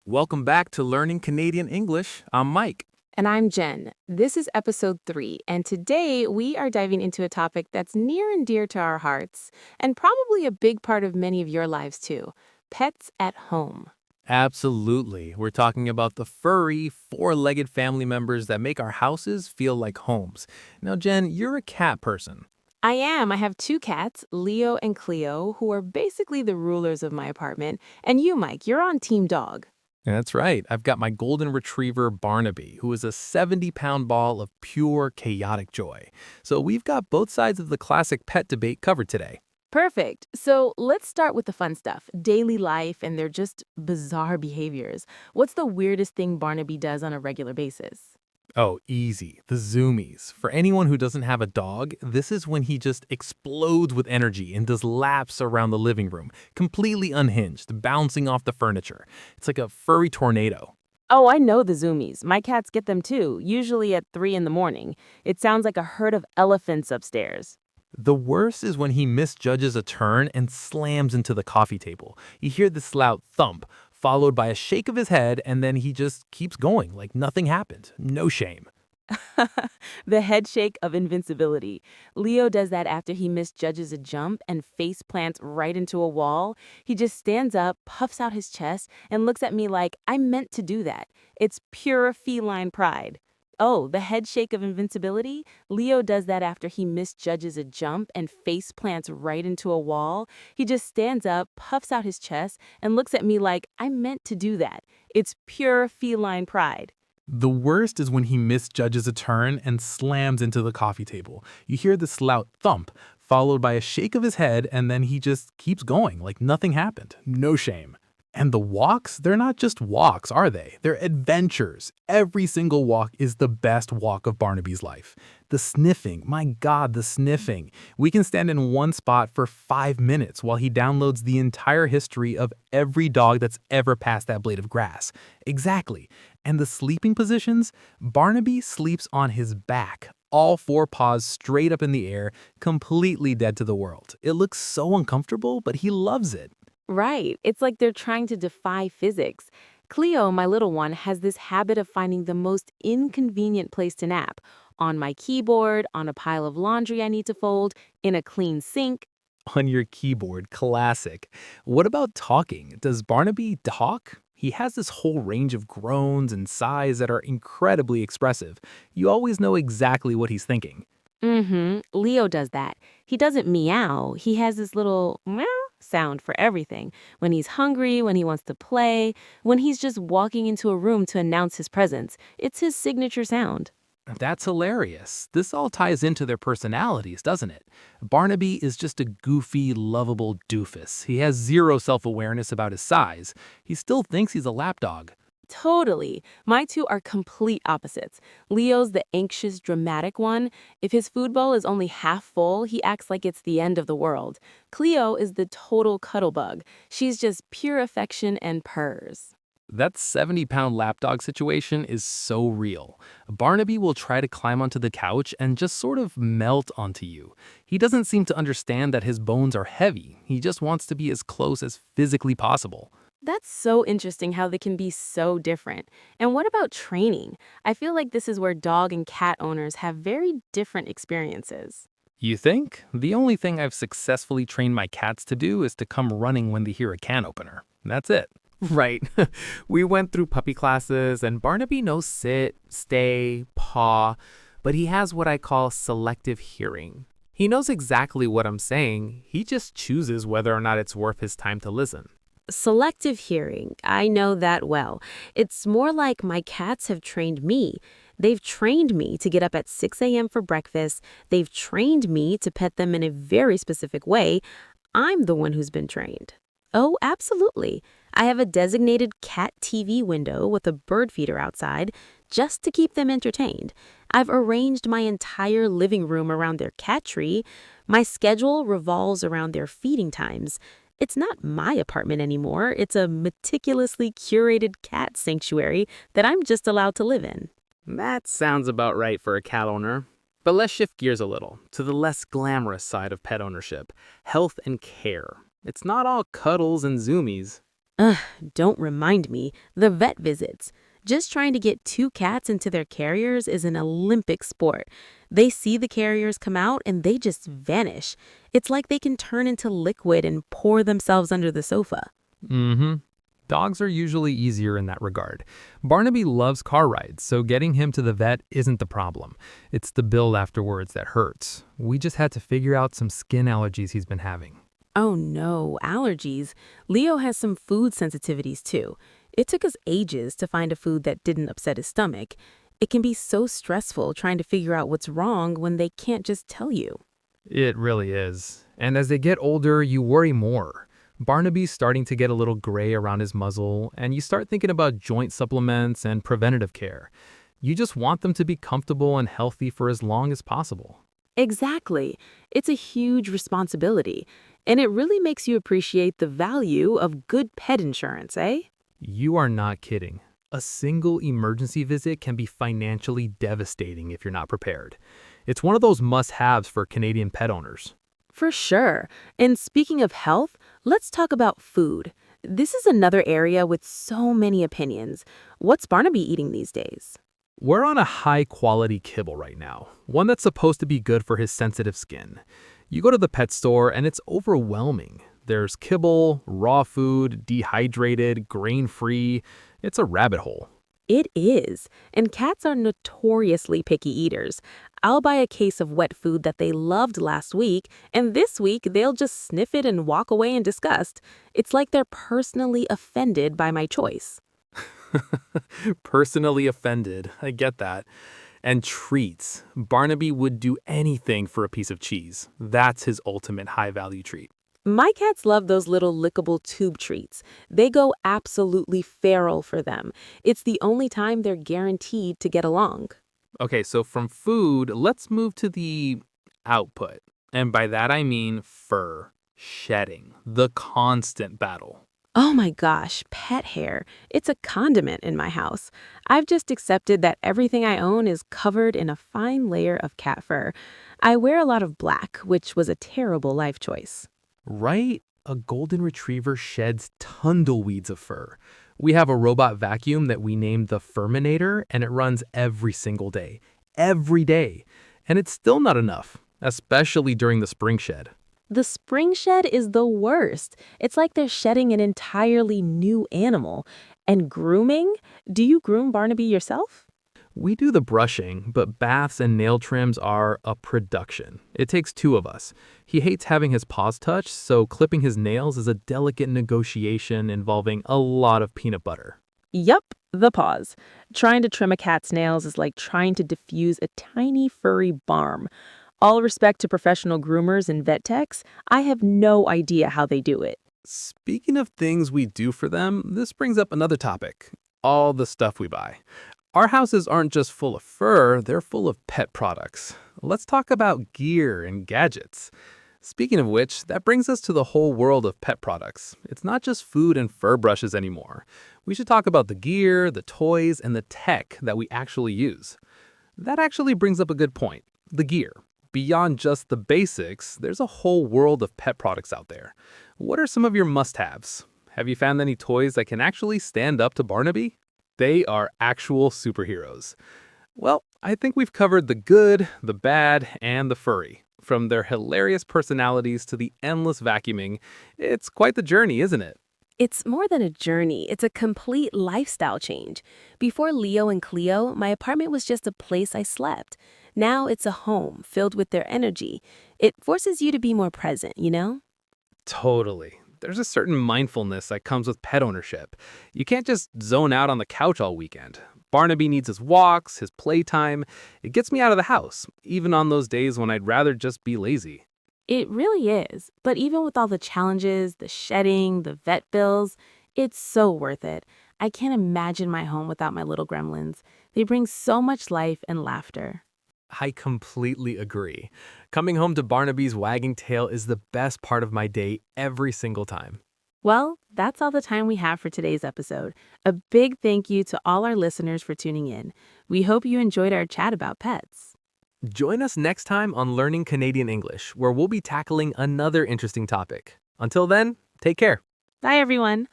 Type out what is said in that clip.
Welcome back to Learning Canadian English. I'm Mike. And I'm Jen. This is episode 3, and today we are diving into a topic that's near and dear to our hearts, and probably a big part of many of your lives too: pets at home. Absolutely. We're talking about the furry, four-legged family members that make our houses feel like homes. Now, Jen, you're a cat person. I am. I have 2 cats, Leo and Cleo, who are basically the rulers of my apartment. And you, Mike, you're on Team Dog. That's right. I've got my golden retriever, Barnaby, who is a 70-pound ball of pure, chaotic joy. So we've got both sides of the classic pet debate covered today. Perfect. So let's start with the fun stuff: daily life and their just bizarre behaviors. What's the weirdest thing Barnaby does on a regular basis? Oh, easy. The zoomies. For anyone who doesn't have a dog, this is when he just explodes with energy and does laps around the living room, completely unhinged, bouncing off the furniture. It's like a furry tornado. Oh, I know the zoomies. My cats get them too, usually at 3 in the morning. It sounds like a herd of elephants upstairs. The worst is when he misjudges a turn and slams into the coffee table. You hear this loud thump, followed by a shake of his head, and then he just keeps going like nothing happened. No shame. The head shake of invincibility. Leo does that after he misjudges a jump and face plants right into a wall. He just stands up, puffs out his chest, and looks at me like, I meant to do that. It's pure feline pride. Oh, the head shake of invincibility? Leo does that after he misjudges a jump and face plants right into a wall. He just stands up, puffs out his chest, and looks at me like, I meant to do that. It's pure feline pride. The worst is when he misjudges a turn and slams into the coffee table. You hear this loud thump, followed by a shake of his head, and then he just keeps going like nothing happened. No shame. And the walks, they're not just walks, are they? They're adventures. Every single walk is the best walk of Barnaby's life. The sniffing, my God, the sniffing. We can stand in one spot for 5 minutes while he downloads the entire history of every dog that's ever passed that blade of grass. Exactly. And the sleeping positions? Barnaby sleeps on his back, all 4 paws straight up in the air, completely dead to the world. It looks so uncomfortable, but he loves it. Right. It's like they're trying to defy physics. Cleo, my little one, has this habit of finding the most inconvenient place to nap: on my keyboard, on a pile of laundry I need to fold, in a clean sink. On your keyboard, classic. What about talking? Does Barnaby talk? He has this whole range of groans and sighs that are incredibly expressive. You always know exactly what he's thinking. Leo does that. He doesn't meow. He has this little meow sound for everything. When he's hungry, when he wants to play, when he's just walking into a room to announce his presence. It's his signature sound. That's hilarious. This all ties into their personalities, doesn't it? Barnaby is just a goofy, lovable doofus. He has zero self-awareness about his size. He still thinks he's a lapdog. Totally. My two are complete opposites. Leo's the anxious, dramatic one. If his food bowl is only half full, he acts like it's the end of the world. Cleo is the total cuddle bug. She's just pure affection and purrs. That 70-pound lapdog situation is so real. Barnaby will try to climb onto the couch and just sort of melt onto you. He doesn't seem to understand that his bones are heavy. He just wants to be as close as physically possible. That's so interesting how they can be so different. And what about training? I feel like this is where dog and cat owners have very different experiences. You think? The only thing I've successfully trained my cats to do is to come running when they hear a can opener. That's it. Right. We went through puppy classes, and Barnaby knows sit, stay, paw, but he has what I call selective hearing. He knows exactly what I'm saying, he just chooses whether or not it's worth his time to listen. Selective hearing, I know that well. It's more like my cats have trained me. They've trained me to get up at 6 a.m. for breakfast. They've trained me to pet them in a very specific way. I'm the one who's been trained. Oh, absolutely. I have a designated cat TV window with a bird feeder outside just to keep them entertained. I've arranged my entire living room around their cat tree. My schedule revolves around their feeding times. It's not my apartment anymore. It's a meticulously curated cat sanctuary that I'm just allowed to live in. That sounds about right for a cat owner. But let's shift gears a little to the less glamorous side of pet ownership: health and care. It's not all cuddles and zoomies. Ugh, don't remind me. The vet visits. Just trying to get two cats into their carriers is an Olympic sport. They see the carriers come out and they just vanish. It's like they can turn into liquid and pour themselves under the sofa. Mm-hmm. Dogs are usually easier in that regard. Barnaby loves car rides, so getting him to the vet isn't the problem. It's the bill afterwards that hurts. We just had to figure out some skin allergies he's been having. Oh no, allergies. Leo has some food sensitivities too. It took us ages to find a food that didn't upset his stomach. It can be so stressful trying to figure out what's wrong when they can't just tell you. It really is. And as they get older, you worry more. Barnaby's starting to get a little gray around his muzzle, and you start thinking about joint supplements and preventative care. You just want them to be comfortable and healthy for as long as possible. Exactly. It's a huge responsibility, and it really makes you appreciate the value of good pet insurance, eh? You are not kidding. A single emergency visit can be financially devastating if you're not prepared. It's one of those must-haves for Canadian pet owners. For sure. And speaking of health, let's talk about food. This is another area with so many opinions. What's Barnaby eating these days? We're on a high-quality kibble right now, one that's supposed to be good for his sensitive skin. You go to the pet store and it's overwhelming. There's kibble, raw food, dehydrated, grain-free. It's a rabbit hole. It is. And cats are notoriously picky eaters. I'll buy a case of wet food that they loved last week, and this week they'll just sniff it and walk away in disgust. It's like they're personally offended by my choice. Personally offended. I get that. And treats. Barnaby would do anything for a piece of cheese. That's his ultimate high-value treat. My cats love those little lickable tube treats. They go absolutely feral for them. It's the only time they're guaranteed to get along. Okay, so from food, let's move to the output. And by that I mean fur, shedding, the constant battle. Oh my gosh, pet hair. It's a condiment in my house. I've just accepted that everything I own is covered in a fine layer of cat fur. I wear a lot of black, which was a terrible life choice. Right? A golden retriever sheds tumbleweeds of fur. We have a robot vacuum that we named the Furminator, and it runs every single day. Every day. And it's still not enough, especially during the spring shed. The spring shed is the worst. It's like they're shedding an entirely new animal. And grooming? Do you groom Barnaby yourself? We do the brushing, but baths and nail trims are a production. It takes two of us. He hates having his paws touched, so clipping his nails is a delicate negotiation involving a lot of peanut butter. Yup, the paws. Trying to trim a cat's nails is like trying to diffuse a tiny furry barm. All respect to professional groomers and vet techs, I have no idea how they do it. Speaking of things we do for them, this brings up another topic. All the stuff we buy. Our houses aren't just full of fur, they're full of pet products. Let's talk about gear and gadgets. Speaking of which, that brings us to the whole world of pet products. It's not just food and fur brushes anymore. We should talk about the gear, the toys, and the tech that we actually use. That actually brings up a good point. The gear. Beyond just the basics, there's a whole world of pet products out there. What are some of your must-haves? Have you found any toys that can actually stand up to Barnaby? They are actual superheroes. Well, I think we've covered the good, the bad, and the furry. From their hilarious personalities to the endless vacuuming, it's quite the journey, isn't it? It's more than a journey, it's a complete lifestyle change. Before Leo and Cleo, my apartment was just a place I slept. Now it's a home filled with their energy. It forces you to be more present, you know? Totally. There's a certain mindfulness that comes with pet ownership. You can't just zone out on the couch all weekend. Barnaby needs his walks, his playtime. It gets me out of the house, even on those days when I'd rather just be lazy. It really is. But even with all the challenges, the shedding, the vet bills, it's so worth it. I can't imagine my home without my little gremlins. They bring so much life and laughter. I completely agree. Coming home to Barnaby's wagging tail is the best part of my day every single time. Well, that's all the time we have for today's episode. A big thank you to all our listeners for tuning in. We hope you enjoyed our chat about pets. Join us next time on Learning Canadian English, where we'll be tackling another interesting topic. Until then, take care. Bye, everyone.